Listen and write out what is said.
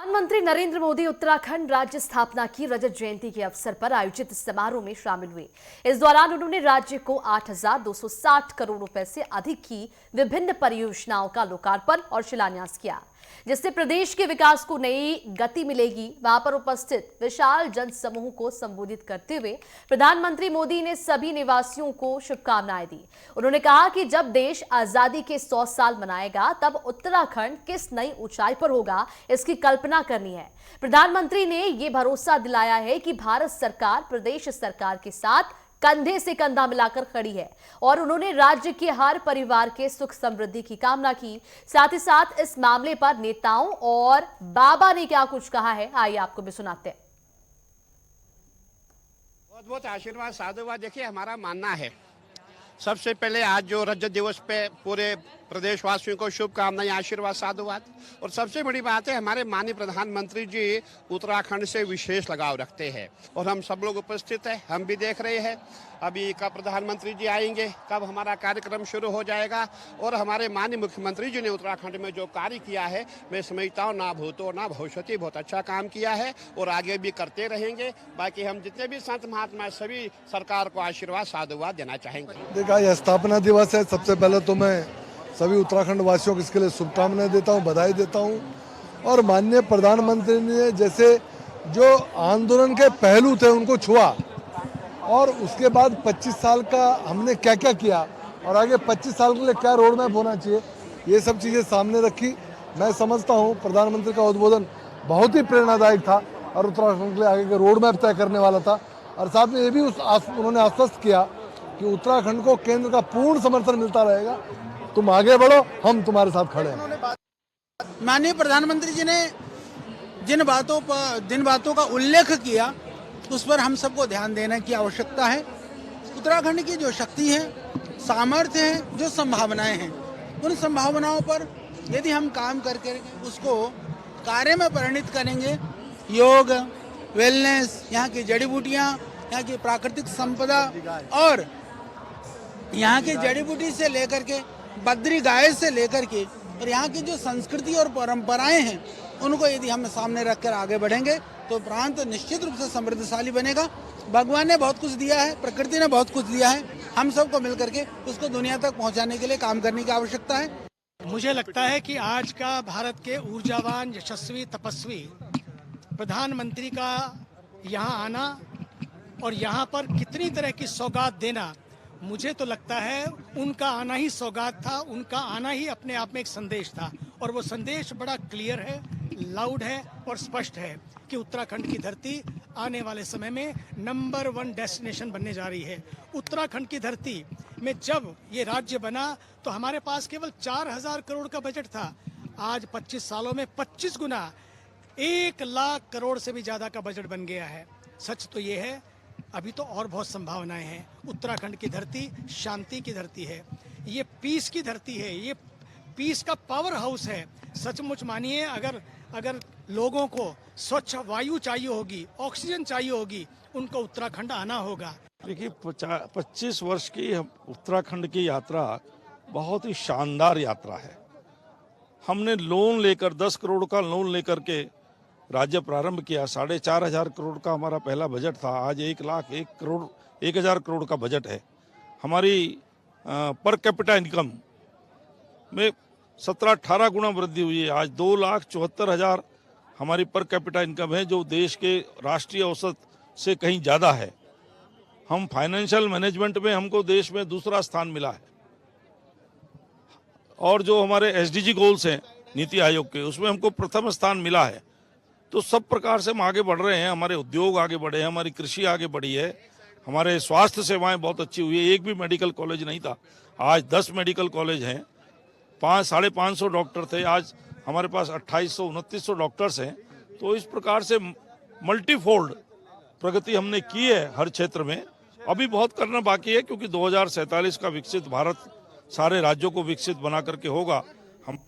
प्रधानमंत्री नरेंद्र मोदी उत्तराखंड राज्य स्थापना की रजत जयंती के अवसर पर आयोजित समारोह में शामिल हुए। इस दौरान उन्होंने राज्य को 8,260 करोड़ रुपए से अधिक की विभिन्न परियोजनाओं का लोकार्पण और शिलान्यास किया, जिससे प्रदेश के विकास को नई गति मिलेगी। वहां पर उपस्थित विशाल जनसमूह को संबोधित करते हुए प्रधानमंत्री मोदी ने सभी निवासियों को शुभकामनाएं दी। उन्होंने कहा कि जब देश आजादी के 100 साल मनाएगा तब उत्तराखंड किस नई ऊंचाई पर होगा, इसकी कल्पना करनी है। प्रधानमंत्री ने ये भरोसा दिलाया है कि भारत सरकार प्रदेश सरकार के साथ कंधे से कंधा मिलाकर खड़ी है और उन्होंने राज्य के हर परिवार के सुख समृद्धि की कामना की। साथ ही साथ इस मामले पर नेताओं और बाबा ने क्या कुछ कहा है, आइए आपको भी सुनाते हैं। बहुत बहुत आशीर्वाद साधुवाद। देखिए, हमारा मानना है सबसे पहले आज जो रजत दिवस पे पूरे प्रदेशवासियों को शुभकामनाएं, आशीर्वाद, साधुवाद। और सबसे बड़ी बात है, हमारे माननीय प्रधानमंत्री जी उत्तराखंड से विशेष लगाव रखते हैं और हम सब लोग उपस्थित हैं। हम भी देख रहे हैं अभी कब प्रधानमंत्री जी आएंगे, कब हमारा कार्यक्रम शुरू हो जाएगा। और हमारे माननीय मुख्यमंत्री जी ने उत्तराखंड में जो कार्य किया है, मैं समझता हूँ ना भूतो ना भविष्यति, बहुत अच्छा काम किया है और आगे भी करते रहेंगे। बाकी हम जितने भी संत महात्मा सभी सरकार को आशीर्वाद साधुवाद देना चाहेंगे। देखा, यह स्थापना दिवस है। सबसे पहले तो मैं सभी उत्तराखंड वासियों को इसके लिए शुभकामनाएं देता हूं, बधाई देता हूं। और माननीय प्रधानमंत्री ने जैसे जो आंदोलन के पहलू थे उनको छुआ और उसके बाद 25 साल का हमने क्या क्या किया और आगे 25 साल के लिए क्या रोड मैप होना चाहिए, ये सब चीज़ें सामने रखी। मैं समझता हूँ प्रधानमंत्री का उद्बोधन बहुत ही प्रेरणादायक था और उत्तराखंड के लिए आगे के रोड मैप तय करने वाला था। और साथ में ये भी उन्होंने आश्वस्त किया कि उत्तराखंड को केंद्र का पूर्ण समर्थन मिलता रहेगा। तुम आगे बढ़ो, हम तुम्हारे साथ खड़े हैं। माननीय प्रधानमंत्री जी ने जिन बातों का उल्लेख किया उस पर हम सबको ध्यान देने की आवश्यकता है। उत्तराखंड की जो शक्ति है, सामर्थ्य है, जो संभावनाएं हैं, उन संभावनाओं पर यदि हम काम करके उसको कार्य में परिणित करेंगे, योग, वेलनेस, यहाँ की जड़ी बूटियाँ, यहाँ की प्राकृतिक संपदा और यहाँ की जड़ी बूटी से लेकर के बद्री गाय से लेकर के और यहाँ की जो संस्कृति और परंपराएं हैं, उनको यदि हम सामने रखकर आगे बढ़ेंगे तो प्रांत निश्चित रूप से समृद्धशाली बनेगा। भगवान ने बहुत कुछ दिया है, प्रकृति ने बहुत कुछ दिया है, हम सबको मिलकर के उसको दुनिया तक पहुँचाने के लिए काम करने की आवश्यकता है। मुझे लगता है कि आज का भारत के ऊर्जावान, यशस्वी, तपस्वी प्रधानमंत्री का यहाँ आना और यहाँ पर कितनी तरह की सौगात देना, मुझे तो लगता है उनका आना ही सौगात था, उनका आना ही अपने आप में एक संदेश था। और वो संदेश बड़ा क्लियर है, लाउड है और स्पष्ट है कि उत्तराखंड की धरती आने वाले समय में नंबर 1 डेस्टिनेशन बनने जा रही है। उत्तराखंड की धरती में जब ये राज्य बना तो हमारे पास केवल 4,000 करोड़ का बजट था। आज 25 सालों में 25 गुना 1 लाख करोड़ से भी ज़्यादा का बजट बन गया है। सच तो ये है, अभी तो और बहुत संभावनाएं हैं। उत्तराखंड की धरती शांति की धरती है, ये पीस की धरती है, ये पीस का पावर हाउस है। सचमुच मानिए, अगर लोगों को स्वच्छ वायु चाहिए होगी, ऑक्सीजन चाहिए होगी, उनको उत्तराखंड आना होगा। देखिए, 25 वर्ष की उत्तराखंड की यात्रा बहुत ही शानदार यात्रा है। हमने लोन लेकर 10 करोड़ का लोन लेकर के राज्य प्रारंभ किया। 4,500 करोड़ का हमारा पहला बजट था, आज 1,00,000 करोड़ का बजट है। हमारी पर कैपिटा इनकम में 17-18 गुना वृद्धि हुई है। आज 2,74,000 हमारी पर कैपिटा इनकम है, जो देश के राष्ट्रीय औसत से कहीं ज़्यादा है। हम फाइनेंशियल मैनेजमेंट में हमको देश में दूसरा स्थान मिला है और जो हमारे SDG गोल्स हैं नीति आयोग के, उसमें हमको प्रथम स्थान मिला है। तो सब प्रकार से हम आगे बढ़ रहे हैं। हमारे उद्योग आगे बढ़े हैं, हमारी कृषि आगे बढ़ी है, हमारे स्वास्थ्य सेवाएं बहुत अच्छी हुई है। एक भी मेडिकल कॉलेज नहीं था, आज 10 मेडिकल कॉलेज हैं। 500-550 डॉक्टर थे, आज हमारे पास 2,800-2,900 डॉक्टर्स हैं। तो इस प्रकार से मल्टीफोल्ड प्रगति हमने की है हर क्षेत्र में। अभी बहुत करना बाकी है, क्योंकि 2047 का विकसित भारत सारे राज्यों को विकसित बना करके होगा।